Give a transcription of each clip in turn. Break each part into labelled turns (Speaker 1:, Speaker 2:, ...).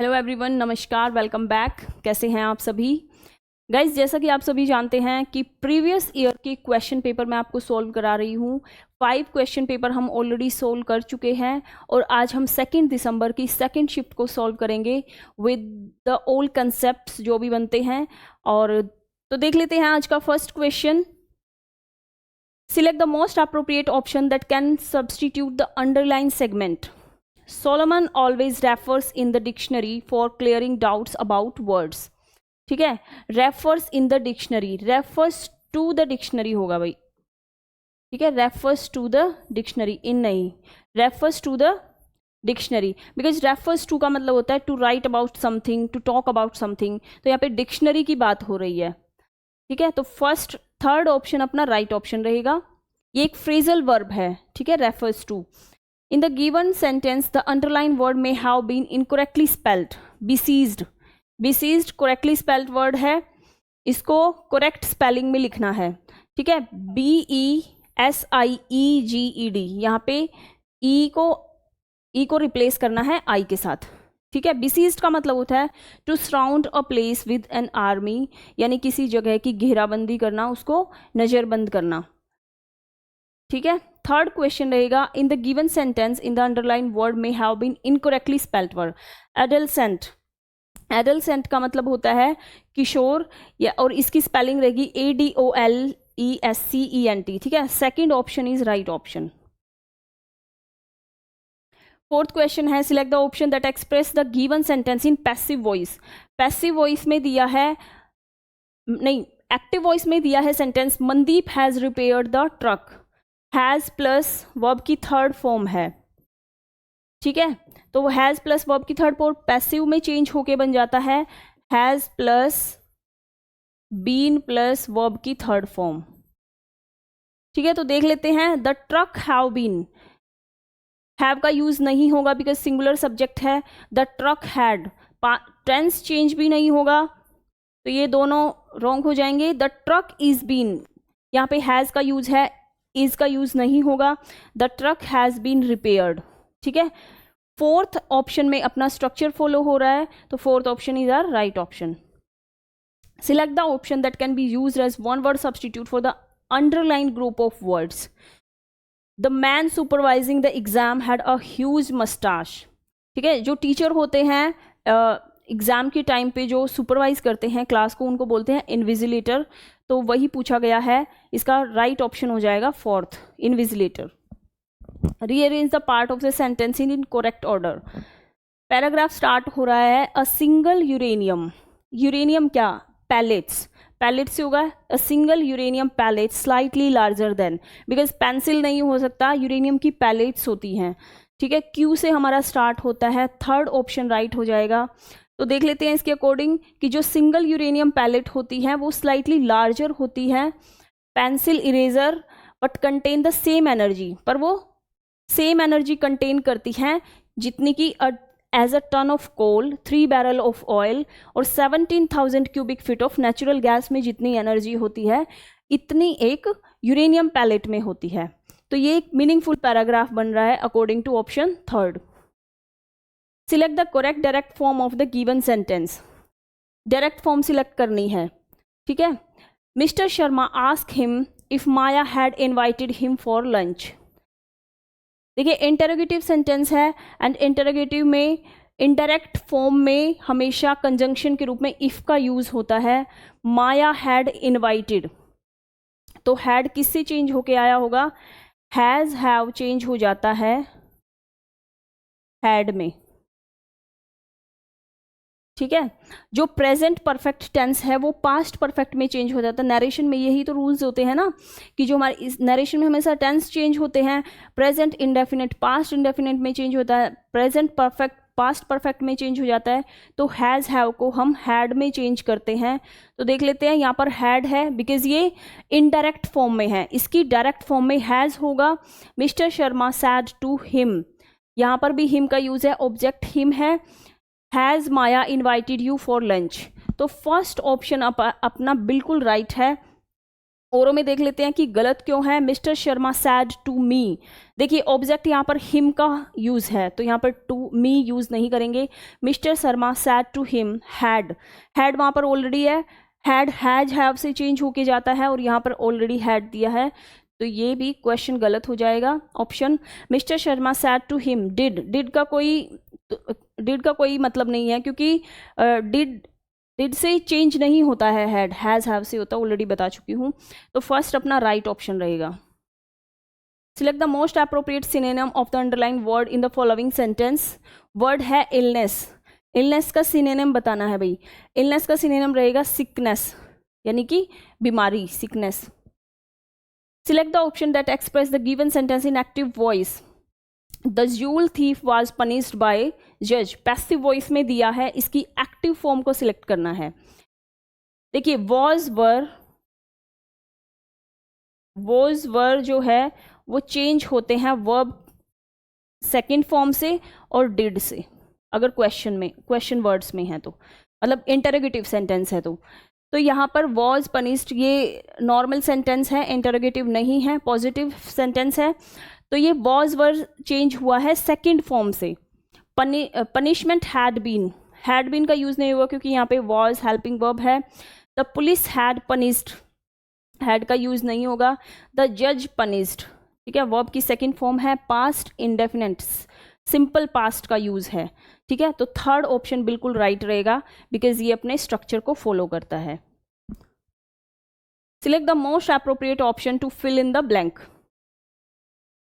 Speaker 1: Hello everyone, नमस्कार, welcome back. कैसे हैं आप सभी गाइज? जैसा कि आप सभी जानते हैं कि प्रीवियस ईयर के क्वेश्चन पेपर मैं आपको सॉल्व करा रही हूँ। 5 क्वेश्चन पेपर हम ऑलरेडी सॉल्व कर चुके हैं और आज हम 2 दिसंबर की सेकंड शिफ्ट को सॉल्व करेंगे विद द ओल्ड कंसेप्ट्स जो भी बनते हैं। और तो देख लेते हैं आज का first question. Select the most appropriate option that can substitute the underline segment. Solomon always refers in the dictionary for clearing doubts about words. ठीक है, refers in the dictionary, refers to the dictionary होगा भाई। ठीक है, refers to the dictionary, in नहीं, refers to the dictionary, because refers to का मतलब होता है to write about something, to talk about something। तो यहाँ पे डिक्शनरी की बात हो रही है। ठीक है, तो थर्ड ऑप्शन अपना राइट ऑप्शन रहेगा। ये एक फ्रेजल वर्ब है। ठीक है, refers to. In the given sentence, the underlined word may have been incorrectly spelled. Besieged. Besieged correctly spelled word है, इसको correct spelling में लिखना है। ठीक है, BESIEGED, यहाँ पे E को रिप्लेस करना है I के साथ। ठीक है, besieged का मतलब होता है to surround a place with an army, यानी किसी जगह की घेराबंदी करना, उसको नज़रबंद करना। ठीक है, थर्ड क्वेश्चन रहेगा, in the given sentence in the underline word में have been incorrectly spelled word. Adolescent, adolescent का मतलब होता है किशोर, या और इसकी स्पेलिंग रहेगी ADOLESCENT। ठीक है, second option is right option. Fourth question है, select the option that express the given sentence in passive voice. Passive voice में दिया है, नहीं, एक्टिव वॉइस में दिया है sentence, Mandeep has repaired the truck. Has plus verb की थर्ड फॉर्म है। ठीक है, तो हैज़ प्लस वर्ब की थर्ड फॉर्म पैसिव में चेंज होके बन जाता है has plus been plus verb की थर्ड फॉर्म। ठीक है, तो देख लेते हैं, the truck have been, have का यूज नहीं होगा बिकॉज सिंगुलर सब्जेक्ट है। The truck had, tense change भी नहीं होगा, तो ये दोनों रॉन्ग हो जाएंगे। द ट्रक इज बीन, यहाँ पे हैज़ का यूज है, इज का यूज नहीं होगा। The truck has been repaired. ठीक है, फोर्थ ऑप्शन में अपना स्ट्रक्चर फॉलो हो रहा है, तो fourth option is are right option. Select the option that can be used as one word substitute for the underline group of words. The man supervising the exam had a huge moustache. ठीक है, जो teacher होते हैं exam के time पे जो supervise करते हैं क्लास को, उनको बोलते हैं इन्विजिलेटर। तो वही पूछा गया है, इसका राइट ऑप्शन हो जाएगा fourth, invigilator. Rearrange the part of the sentence in correct order. Paragraph start हो रहा है, अ सिंगल यूरेनियम, यूरेनियम क्या, पैलेट्स, पैलेट से होगा a single uranium pellet slightly larger than, because pencil नहीं हो सकता, यूरेनियम की पैलेट्स होती हैं। ठीक है, क्यू से हमारा स्टार्ट होता है, थर्ड ऑप्शन राइट हो जाएगा। तो देख लेते हैं इसके अकॉर्डिंग कि जो सिंगल यूरेनियम पैलेट होती है वो स्लाइटली लार्जर होती है, pencil eraser, but contain the same energy, पर वो सेम एनर्जी कंटेन करती हैं जितनी की as a ton of coal, 3 barrel of oil और 17,000 cubic feet of natural gas में जितनी एनर्जी होती है, इतनी एक यूरेनियम पैलेट में होती है। तो ये एक मीनिंगफुल पैराग्राफ बन रहा है according to option third. Select the correct direct form of the given sentence. Direct form select करनी है। ठीक है, mister Sharma ask him if Maya had invited him for lunch. देखिए, इंटरोगेटिव सेंटेंस है एंड इंटरोगेटिव में इनडायरेक्ट फॉर्म में हमेशा conjunction के रूप में इफ का यूज होता है। माया हैड इनवाइटेड, तो हैड किससे चेंज होके आया होगा, हैज हैव चेंज हो जाता है हैड में। ठीक है, जो प्रेजेंट परफेक्ट टेंस है वो पास्ट परफेक्ट में चेंज हो जाता है। नरेशन में यही तो रूल्स होते हैं ना, कि जो हमारे इस नरेशन में हमेशा टेंस चेंज होते हैं। प्रेजेंट इंडेफिनिट पास्ट इंडेफिनिट में चेंज होता है, प्रेजेंट परफेक्ट पास्ट परफेक्ट में चेंज हो जाता है। तो हैज़ हैव को हम हैड में चेंज करते हैं। तो देख लेते हैं, यहाँ पर हैड है बिकॉज ये इनडायरेक्ट फॉर्म में है, इसकी डायरेक्ट फॉर्म में हैज़ होगा। Mister Sharma said to him, यहाँ पर भी हिम का यूज है, ऑब्जेक्ट हिम है। Has Maya invited you for lunch, तो फर्स्ट ऑप्शन अपना बिल्कुल राइट है। औरों में देख लेते हैं कि गलत क्यों है। Mister Sharma said to me, देखिए ऑब्जेक्ट यहाँ पर हिम का यूज है तो यहाँ पर टू मी यूज नहीं करेंगे। Mister Sharma said to him had, had वहाँ पर ऑलरेडी है, हैड हैज हैव से चेंज होके जाता है और यहाँ पर ऑलरेडी हैड दिया है तो ये भी क्वेश्चन गलत हो जाएगा option. Mister Sharma said to him did, did का कोई मतलब नहीं है क्योंकि डिड से चेंज नहीं होता है, हैड हैज हैव से होता, ऑलरेडी बता चुकी हूँ। तो फर्स्ट अपना राइट ऑप्शन रहेगा। Select the most appropriate synonym of the underline word in the following sentence. Word है इलनेस, इलनेस का सिनोनिम बताना है भाई। इलनेस का सिनोनिम रहेगा सिकनेस, यानी कि बीमारी, sickness. Select the option that express the given sentence in active voice. The joule thief was punished bye जज, पैसिव वॉइस में दिया है, इसकी एक्टिव फॉर्म को सिलेक्ट करना है। देखिए वॉज वर जो है वो चेंज होते हैं वर्ब सेकेंड फॉर्म से और डिड से, अगर क्वेश्चन वर्ड्स में है तो, मतलब इंटरोगेटिव सेंटेंस है तो यहाँ पर वॉज पनिश्ड ये नॉर्मल सेंटेंस है, इंटरोगेटिव नहीं है, पॉजिटिव सेंटेंस है। तो ये वॉज वर चेंज हुआ है सेकंड फॉर्म से। पनिशमेंट हैड बीन का यूज नहीं हुआ क्योंकि यहाँ पे वॉज हेल्पिंग वर्ब है। The police had punished, had का यूज नहीं होगा। द जज पनिश्ड, ठीक है, वर्ब की सेकंड फॉर्म है, पास्ट इंडेफिनिट सिंपल पास्ट का यूज है, ठीक है। तो थर्ड ऑप्शन बिल्कुल राइट रहेगा बिकॉज ये अपने स्ट्रक्चर को फॉलो करता है। Select the most appropriate option to fill in the blank.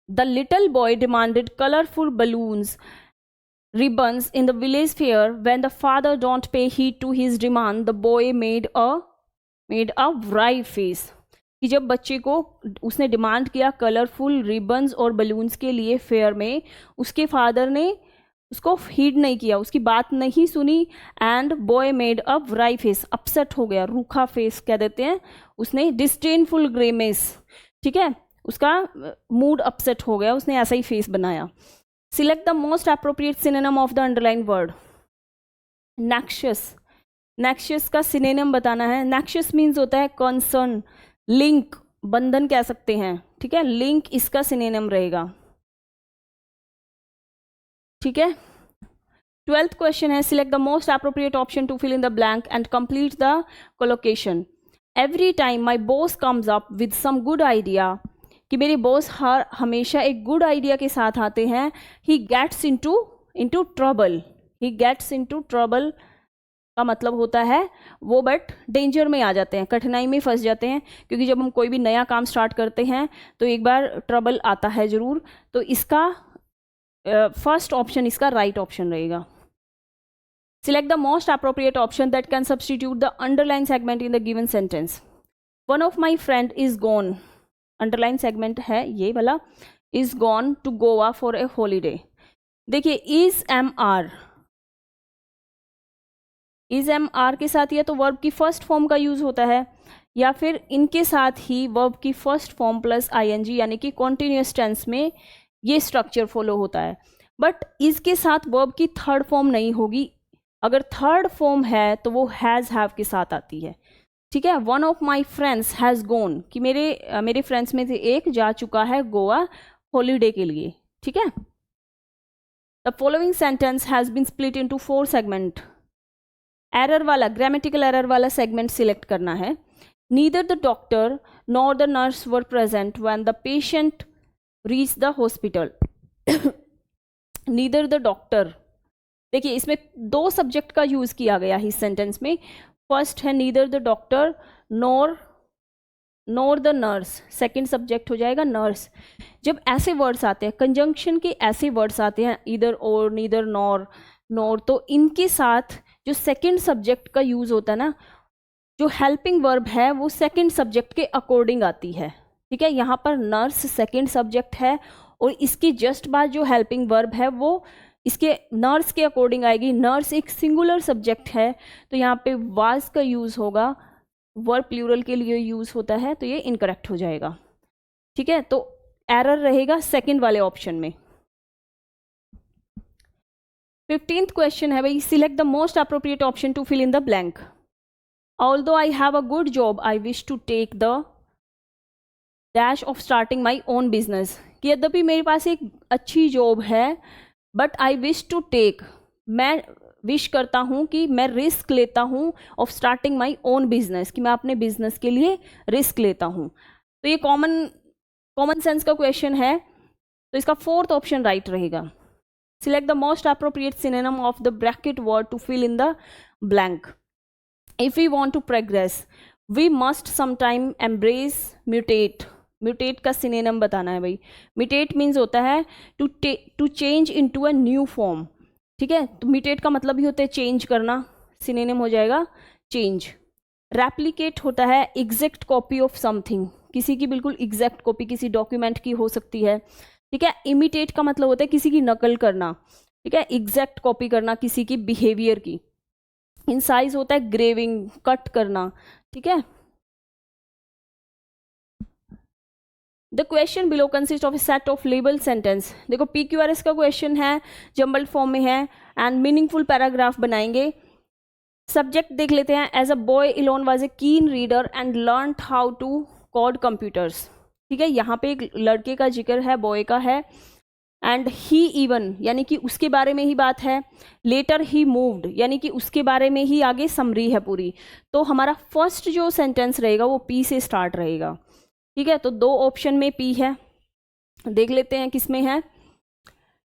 Speaker 1: The little boy demanded colorful balloons, ribbons in the village fair. When the father don't pay heed to his demand, the boy made a wry face. कि जब बच्चे को उसने demand किया colourful ribbons और balloons के लिए fair में, उसके फादर ने उसको हीड नहीं किया, उसकी बात नहीं सुनी। And boy made a wry face, upset हो गया, रूखा फेस कह देते हैं, उसने डिस्डेनफुल ग्रेमेस, ठीक है, उसका मूड अपसेट हो गया, उसने ऐसा ही फेस बनाया। Select the most appropriate synonym of the underline word. Noxious, noxious का सिनोनिम बताना है। नैक्शियस मीन्स होता है कंसर्न, लिंक, बंधन कह सकते हैं, ठीक है, लिंक इसका सिनोनिम रहेगा, ठीक है। 12th क्वेश्चन है select the most appropriate option to fill in the blank and complete the collocation. Every time my boss comes up with some good idea, कि मेरे बॉस हमेशा एक गुड आइडिया के साथ आते हैं। He gets into trouble, he gets into trouble का मतलब होता है वो बट डेंजर में आ जाते हैं, कठिनाई में फंस जाते हैं, क्योंकि जब हम कोई भी नया काम स्टार्ट करते हैं तो एक बार ट्रबल आता है ज़रूर। तो इसका फर्स्ट ऑप्शन इसका राइट ऑप्शन रहेगा। Select the most appropriate option that can substitute the underline segment in the given sentence. One of my friend is gone, underline segment है ये वाला, is gone to Goa for a holiday. देखिए is M R K साथ या तो verb की first form का use होता है या फिर इनके साथ ही वर्ब की फर्स्ट फॉर्म प्लस आईएनजी यानी कि कॉन्टिन्यूअस टेंस में ये स्ट्रक्चर फॉलो होता है। बट इसके साथ वर्ब की थर्ड फॉर्म नहीं होगी, अगर थर्ड फॉर्म है तो वो हैज़ हैव के साथ आती है, ठीक है। One of my friends has gone, कि मेरे फ्रेंड्स में से एक जा चुका है गोवा हॉलीडे के लिए, ठीक है। The following sentence has been split into 4 segment. Error वाला, ग्रामेटिकल एरर वाला सेगमेंट सिलेक्ट करना है। Neither the doctor nor the nurse were present when the patient reach the hospital. Neither the doctor, देखिए इसमें 2 सब्जेक्ट का use किया गया है इस सेंटेंस में। फर्स्ट है neither the doctor nor the nurse, second subject हो जाएगा नर्स। जब ऐसे वर्ड्स आते हैं, कंजंक्शन के ऐसे वर्ड्स आते हैं, ईदर और, नीदर, नॉर, तो इनके साथ जो सेकंड सब्जेक्ट का यूज होता है ना, जो हेल्पिंग वर्ब है वो सेकंड सब्जेक्ट के अकॉर्डिंग आती है, ठीक है। यहाँ पर नर्स सेकंड सब्जेक्ट है और इसकी जस्ट बाद जो हेल्पिंग वर्ब है वो इसके नर्स के अकॉर्डिंग आएगी। नर्स एक सिंगुलर सब्जेक्ट है तो यहाँ पे वाज का यूज होगा, वर्ब प्लूरल के लिए यूज होता है, तो ये इनकरेक्ट हो जाएगा, ठीक है। तो एरर रहेगा सेकंड वाले ऑप्शन में। 15th क्वेश्चन है भाई, select the most appropriate option to fill in the blank. Although I have a good job I wish to take the dash of starting my own business, कि यद्यपि मेरे पास एक अच्छी जॉब है but I wish to take, मैं wish करता हूँ कि मैं रिस्क लेता हूँ of starting my own business, कि मैं अपने बिजनेस के लिए रिस्क लेता हूँ। तो ये कॉमन सेंस का क्वेश्चन है, तो इसका फोर्थ ऑप्शन राइट रहेगा। Select the most appropriate synonym of the bracket word to fill in the blank. If we want to progress we must sometime embrace mutate. Mutate का synonym बताना है भाई। Mutate means होता है to change into a new form, ठीक है। तो mutate का मतलब ही होता है चेंज करना, सिनोनिम हो जाएगा चेंज। रेप्लिकेट होता है एग्जैक्ट कॉपी ऑफ समथिंग, किसी की बिल्कुल एग्जैक्ट कॉपी किसी डॉक्यूमेंट की हो सकती है, ठीक है। इमिटेट का मतलब होता है किसी की नकल करना, ठीक है, एग्जैक्ट कॉपी करना किसी की बिहेवियर की। इंसाइज होता है ग्रेविंग, कट करना, ठीक है। The question below consist of a set of label sentence. देखो PQRS का क्वेश्चन है, जम्बल्ड फॉर्म में है एंड मीनिंगफुल पैराग्राफ बनाएंगे। सब्जेक्ट देख लेते हैं। As a boy Elon was a keen reader and learn how to code computers, ठीक है। यहाँ पे एक लड़के का जिक्र है, बॉय का है। एंड ही इवन यानी कि उसके बारे में ही बात है। लेटर ही मूव्ड यानी कि उसके बारे में ही आगे समरी है पूरी। तो हमारा फर्स्ट जो सेंटेंस रहेगा वो P से स्टार्ट रहेगा, ठीक है। तो दो ऑप्शन में P है, देख लेते हैं किस में है।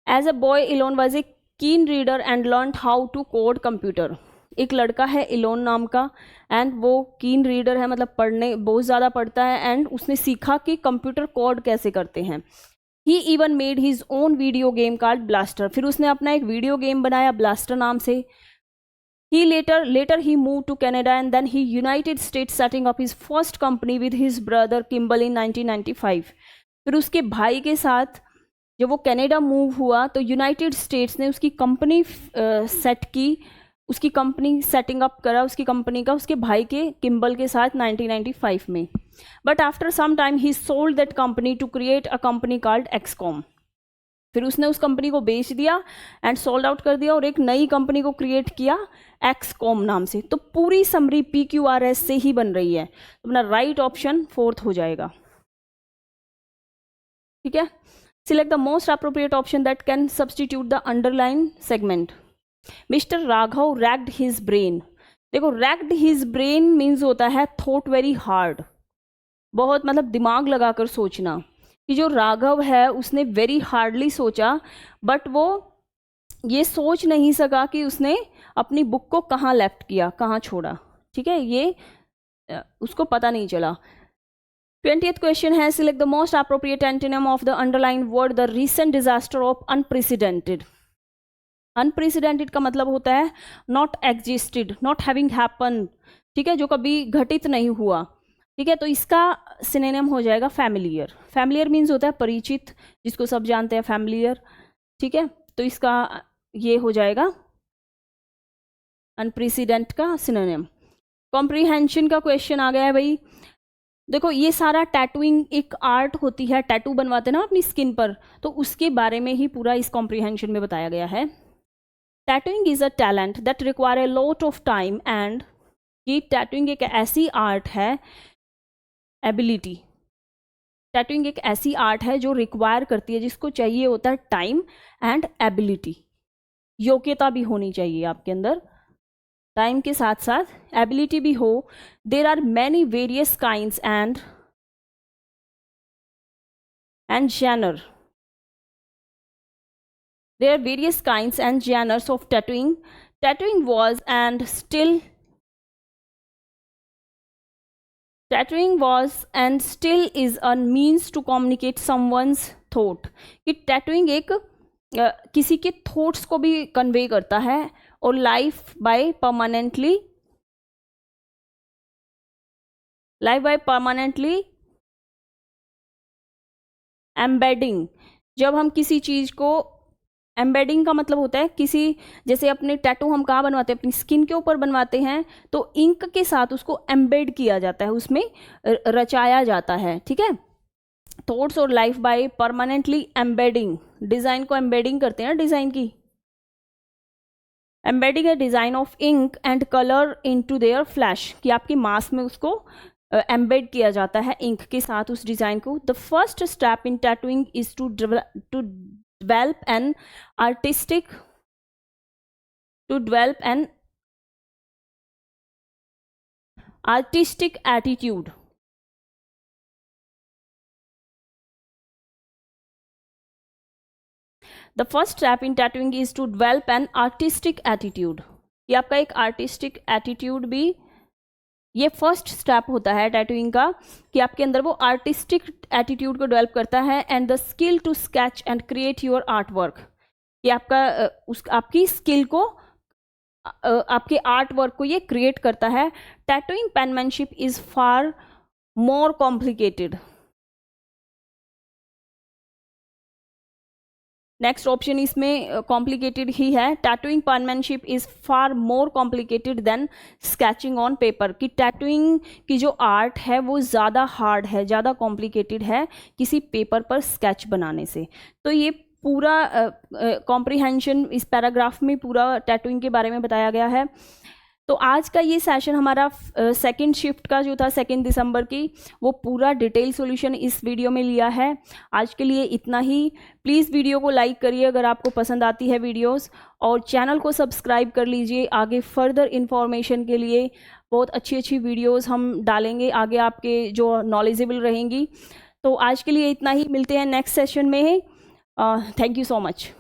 Speaker 1: As a boy Elon was a keen reader and learn how to code computer. एक लड़का है इलोन नाम का एंड वो कीन रीडर है, मतलब पढ़ने बहुत ज़्यादा पढ़ता है एंड उसने सीखा कि कंप्यूटर कोड कैसे करते हैं। He even made his own video game called Blaster. फिर उसने अपना एक वीडियो गेम बनाया ब्लास्टर नाम से। He later he move to Canada and then he United States setting up his first company with his brother Kimbal in 1995। फिर उसके भाई के साथ जब वो कनाडा मूव हुआ तो यूनाइटेड स्टेट्स ने उसकी कंपनी सेट की, उसकी कंपनी सेटिंग अप करा उसकी कंपनी का उसके भाई के किम्बल के साथ 1995 में। But after some time he sold that company to create a company called X com. फिर उसने उस कंपनी को बेच दिया एंड सोल्ड आउट कर दिया और एक नई कंपनी को क्रिएट किया एक्सकॉम नाम से। तो पूरी समरी PQRS से ही बन रही है, तो अपना राइट ऑप्शन फोर्थ हो जाएगा, ठीक है। Select the most appropriate option that can substitute the underline segment. Mister Raghav raked his brain. देखो रैक्ड हिज ब्रेन मीन्स होता है थॉट वेरी हार्ड, बहुत मतलब दिमाग लगाकर सोचना। कि जो राघव है उसने वेरी हार्डली सोचा बट वो ये सोच नहीं सका कि उसने अपनी बुक को कहाँ लेफ्ट किया, कहाँ छोड़ा, ठीक है, ये उसको पता नहीं चला। 20th क्वेश्चन है select the most appropriate antonym of the underline word the recent disaster of unprecedented. Unprecedented का मतलब होता है not existed, not having happen, ठीक है, जो कभी घटित नहीं हुआ, ठीक है। तो इसका सिनोनिम हो जाएगा फैमिलियर। फैमिलियर मीन्स होता है परिचित, जिसको सब जानते हैं फैमिलियर, ठीक है। तो इसका ये हो जाएगा अनप्रेसिडेंट का सिनोनिम। कॉम्प्रीहेंशन का क्वेश्चन आ गया है भाई। देखो ये सारा टैटूइंग एक आर्ट होती है, टैटू बनवाते हैं ना अपनी स्किन पर, तो उसके बारे में ही पूरा इस कॉम्प्रीहेंशन में बताया गया है। Tattooing is a talent that require a lot of time and, ये टैटूइंग एक ऐसी आर्ट है, एबिलिटी, टैटूइंग एक ऐसी आर्ट है जो रिक्वायर करती है, जिसको चाहिए होता है टाइम एंड एबिलिटी, योग्यता भी होनी चाहिए आपके अंदर, टाइम के साथ साथ एबिलिटी भी हो। There are many various kinds and genre. There are various kinds and genres of tattooing. Tattooing was and still is a means to communicate someone's thought. कि टैटूइंग एक किसी के थॉट्स को भी कन्वे करता है और लाइफ बाय परमानेंटली एम्बेडिंग। जब हम किसी चीज को, एम्बेडिंग का मतलब होता है किसी, जैसे अपने टैटू हम कहाँ बनवाते हैं, अपनी स्किन के ऊपर बनवाते हैं, तो इंक के साथ उसको एम्बेड किया जाता है, उसमें रचाया जाता है, ठीक है। थॉट्स और life by permanently embedding, design को एम्बेडिंग करते हैं डिजाइन की, embedding a design of ink and colour into their flesh, कि आपकी मांस में उसको एम्बेड किया जाता है इंक के साथ उस डिज़ाइन को. The first step in tattooing is to develop an artistic attitude. The first step in tattooing is to develop an artistic attitude. ये आपका एक आर्टिस्टिक एटीट्यूड भी, ये फर्स्ट स्टेप होता है टैटूइंग का कि आपके अंदर वो आर्टिस्टिक एटीट्यूड को डेवलप करता है. And the skill to sketch and create your art work. ये आपका आपकी स्किल को, आपके आर्ट वर्क को ये क्रिएट करता है. Tattooing penmanship is far more complicated. Next option इसमें कॉम्प्लिकेटेड ही है. Tattooing penmanship is far more complicated than sketching on paper. कि टैटूइंग की जो आर्ट है वो ज़्यादा हार्ड है, ज़्यादा कॉम्प्लिकेटेड है किसी पेपर पर स्केच बनाने से. तो ये पूरा कॉम्प्रिहेंशन इस पैराग्राफ में पूरा टैटूइंग के बारे में बताया गया है. तो आज का ये सेशन हमारा सेकंड शिफ्ट का जो था 2 दिसंबर की, वो पूरा डिटेल सॉल्यूशन इस वीडियो में लिया है. आज के लिए इतना ही. प्लीज़ वीडियो को लाइक करिए अगर आपको पसंद आती है वीडियोस, और चैनल को सब्सक्राइब कर लीजिए. आगे फर्दर इन्फॉर्मेशन के लिए बहुत अच्छी अच्छी वीडियोस हम डालेंगे आगे आपके जो नॉलेजेबल रहेंगी. तो आज के लिए इतना ही. मिलते हैं नेक्स्ट सेशन में. Thank you so much.